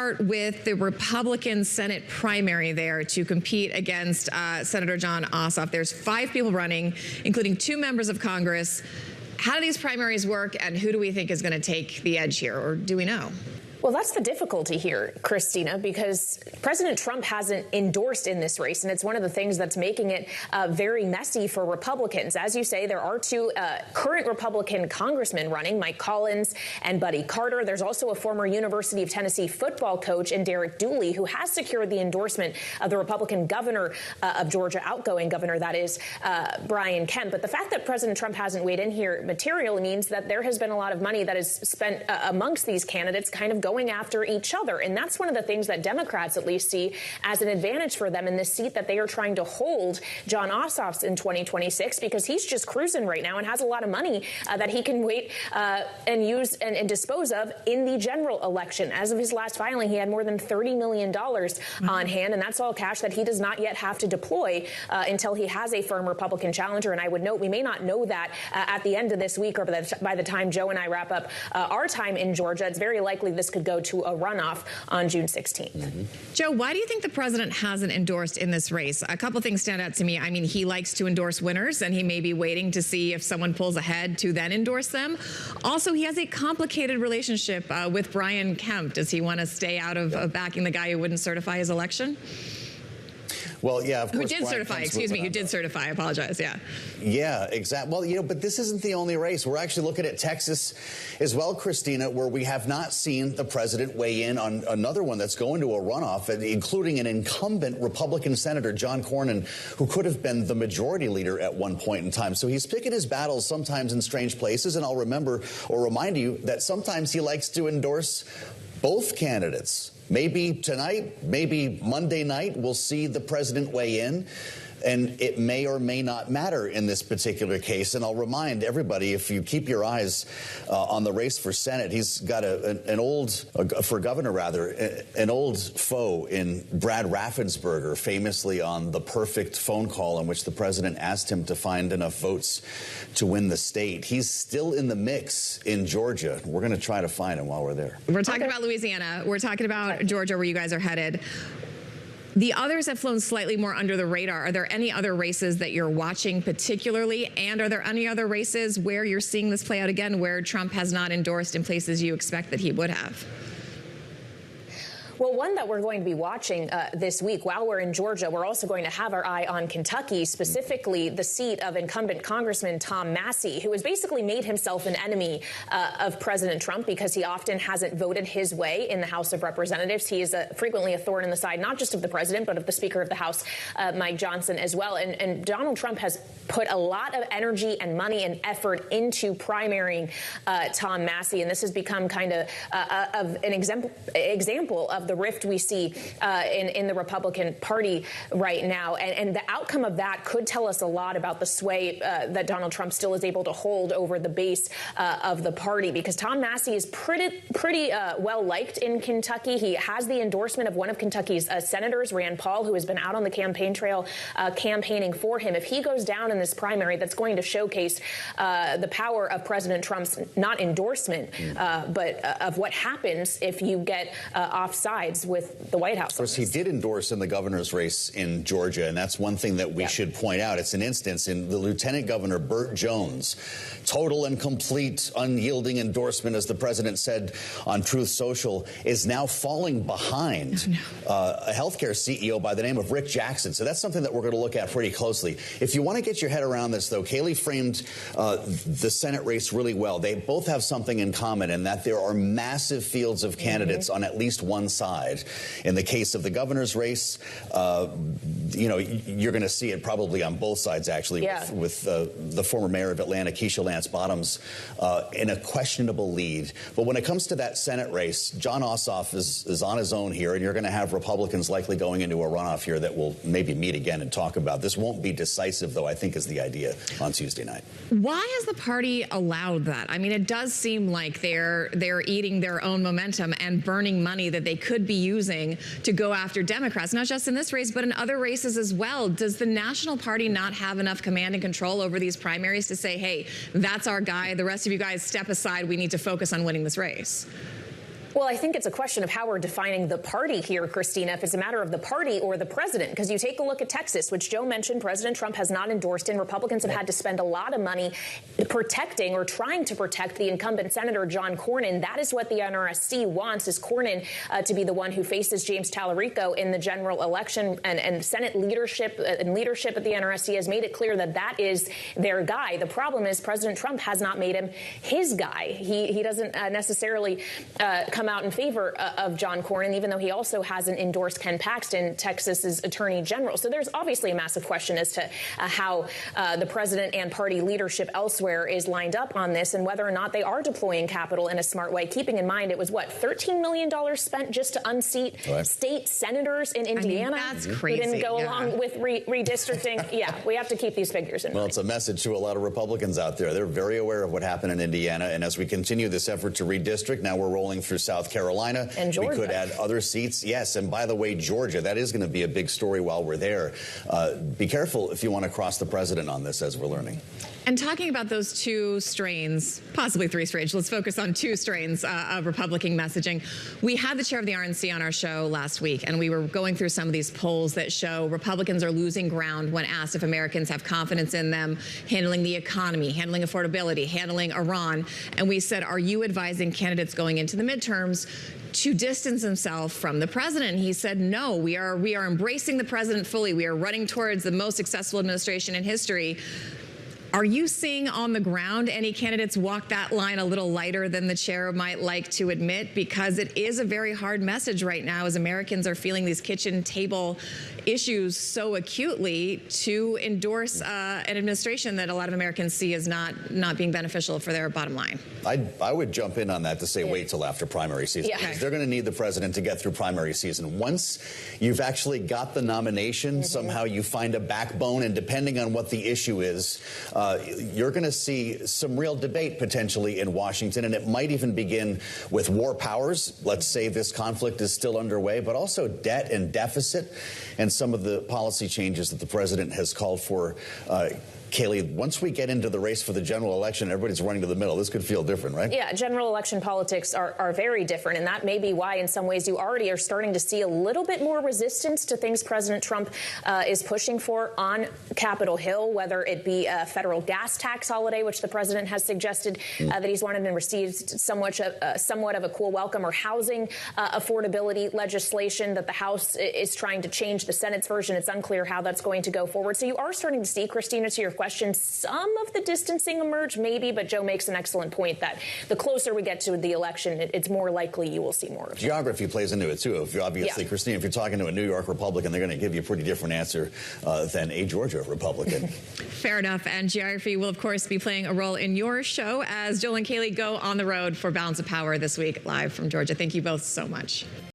start with the Republican Senate primary there to compete against Senator Jon Ossoff. There's 5 people running, including 2 members of Congress. How do these primaries work, and who do we think is going to take the edge here, or do we know? Well, that's the difficulty here, Christina, because President Trump hasn't endorsed in this race, and it's one of the things that's making it very messy for Republicans. As you say, there are 2 current Republican congressmen running, Mike Collins and Buddy Carter. There's also a former University of Tennessee football coach in Derek Dooley, who has secured the endorsement of the Republican governor of Georgia, outgoing governor, that is, Brian Kemp. But the fact that President Trump hasn't weighed in here materially means that there has been a lot of money that is spent amongst these candidates kind of going after each other. And that's one of the things that Democrats at least see as an advantage for them in this seat that they are trying to hold Jon Ossoff's in 2026, because he's just cruising right now and has a lot of money that he can wait and use and dispose of in the general election. As of his last filing, he had more than $30 million on hand, and that's all cash that he does not yet have to deploy until he has a firm Republican challenger. And I would note we may not know that at the end of this week or by the time Joe and I wrap up our time in Georgia. It's very likely this could go to a runoff on June 16th. Joe, why do you think the president hasn't endorsed in this race? A couple things stand out to me. I mean, he likes to endorse winners, and he may be waiting to see if someone pulls ahead to then endorse them. Also, he has a complicated relationship with Brian Kemp. Does he want to stay out of backing the guy who wouldn't certify his election? Well, yeah, of course. Who did certify, excuse me, who did certify, I apologize, yeah. Yeah, exactly. Well, but this isn't the only race. We're actually looking at Texas as well, Christina, where we have not seen the president weigh in on another one that's going to a runoff, including an incumbent Republican Senator, John Cornyn, who could have been the majority leader at one point in time. So he's picking his battles sometimes in strange places, and I'll remind you that sometimes he likes to endorse both candidates. Maybe tonight, maybe Monday night, we'll see the president weigh in. And it may or may not matter in this particular case. And I'll remind everybody, if you keep your eyes on the race for Senate, he's got for governor rather, an old foe in Brad Raffensperger, famously on the perfect phone call in which the president asked him to find enough votes to win the state. He's still in the mix in Georgia. We're going to try to find him while we're there. We're talking about Louisiana. We're talking about Georgia, where you guys are headed. The others have flown slightly more under the radar. Are there any other races that you're watching particularly? And are there any other races where you're seeing this play out again, where Trump has not endorsed in places you expect that he would have? Well, one that we're going to be watching this week while we're in Georgia, we're also going to have our eye on Kentucky, specifically the seat of incumbent Congressman Tom Massie, who has basically made himself an enemy of President Trump because he often hasn't voted his way in the House of Representatives. He is frequently a thorn in the side, not just of the president, but of the Speaker of the House, Mike Johnson, as well. And Donald Trump has put a lot of energy and money and effort into primarying Tom Massie, and this has become kind of an example of the rift we see in the Republican Party right now. And the outcome of that could tell us a lot about the sway that Donald Trump still is able to hold over the base of the party, because Tom Massie is pretty well liked in Kentucky. He has the endorsement of one of Kentucky's senators, Rand Paul, who has been out on the campaign trail campaigning for him. If he goes down in this primary, that's going to showcase the power of President Trump's not endorsement, but of what happens if you get offside with the White House. Of course, he did endorse in the governor's race in Georgia, and that's one thing that we should point out. It's an instance in the Lieutenant Governor Burt Jones, total and complete unyielding endorsement, as the president said on Truth Social, is now falling behind a healthcare CEO by the name of Rick Jackson. So that's something that we're going to look at pretty closely. If you want to get your head around this, though, Kailey framed the Senate race really well. They both have something in common, in that there are massive fields of candidates on at least one side. In the case of the governor's race, you're going to see it probably on both sides, actually, with the former mayor of Atlanta, Keisha Lance Bottoms, in a questionable lead. But when it comes to that Senate race, Jon Ossoff is on his own here, and you're going to have Republicans likely going into a runoff here that will maybe meet again and talk about. This won't be decisive, though, I think, is the idea on Tuesday night. Why has the party allowed that? I mean, it does seem like they're eating their own momentum and burning money that they could be using to go after Democrats, not just in this race, but in other races as well. Does the National Party not have enough command and control over these primaries to say, hey, that's our guy, the rest of you guys step aside, we need to focus on winning this race? Well, I think it's a question of how we're defining the party here, Christina, if it's a matter of the party or the president. Because you take a look at Texas, which Joe mentioned, President Trump has not endorsed, and Republicans have had to spend a lot of money protecting or trying to protect the incumbent Senator John Cornyn. That is what the NRSC wants, is Cornyn to be the one who faces James Tallarico in the general election. And Senate leadership and leadership at the NRSC has made it clear that that is their guy. The problem is President Trump has not made him his guy. He doesn't necessarily come out in favor of John Cornyn, even though he also hasn't endorsed Ken Paxton, Texas's attorney general. So there's obviously a massive question as to how the president and party leadership elsewhere is lined up on this, and whether or not they are deploying capital in a smart way, keeping in mind it was, what, $13 million spent just to unseat state senators in Indiana? I mean, that's crazy. Who didn't go along with redistricting. Yeah, we have to keep these figures in mind. Well, it's a message to a lot of Republicans out there. They're very aware of what happened in Indiana, and as we continue this effort to redistrict, now we're rolling through South Carolina. And Georgia. We could add other seats. Yes, and by the way, Georgia, that is going to be a big story while we're there. Be careful if you want to cross the president on this, as we're learning. And talking about those two strains, possibly three strains, let's focus on two strains of Republican messaging. We had the chair of the RNC on our show last week, and we were going through some of these polls that show Republicans are losing ground when asked if Americans have confidence in them handling the economy, handling affordability, handling Iran. And we said, are you advising candidates going into the midterms to distance himself from the president? He said, no, we are embracing the president fully. We are running towards the most successful administration in history. Are you seeing on the ground any candidates walk that line a little lighter than the chair might like to admit? Because it is a very hard message right now as Americans are feeling these kitchen table issues so acutely, to endorse an administration that a lot of Americans see as not being beneficial for their bottom line. I would jump in on that to say wait till after primary season. Yeah. They're going to need the president to get through primary season. Once you've actually got the nomination, somehow you find a backbone, and depending on what the issue is, you're going to see some real debate potentially in Washington, and it might even begin with war powers. Let's say this conflict is still underway, but also debt and deficit and some of the policy changes that the president has called for. Kailey, once we get into the race for the general election, everybody's running to the middle. This could feel different, right? Yeah, general election politics are very different, and that may be why in some ways you already are starting to see a little bit more resistance to things President Trump is pushing for on Capitol Hill, whether it be a federal gas tax holiday, which the president has suggested that he's wanted and received somewhat of a cool welcome, or housing affordability legislation that the House is trying to change the Senate's version. It's unclear how that's going to go forward. So you are starting to see, Christina, to your question, some of the distancing emerge, maybe, but Joe makes an excellent point that the closer we get to the election, it's more likely you will see more of it. Geography plays into it, too. Obviously, Christine, if you're talking to a New York Republican, they're going to give you a pretty different answer than a Georgia Republican. Fair enough. And geography will, of course, be playing a role in your show as Joel and Kailey go on the road for Balance of Power this week, live from Georgia. Thank you both so much.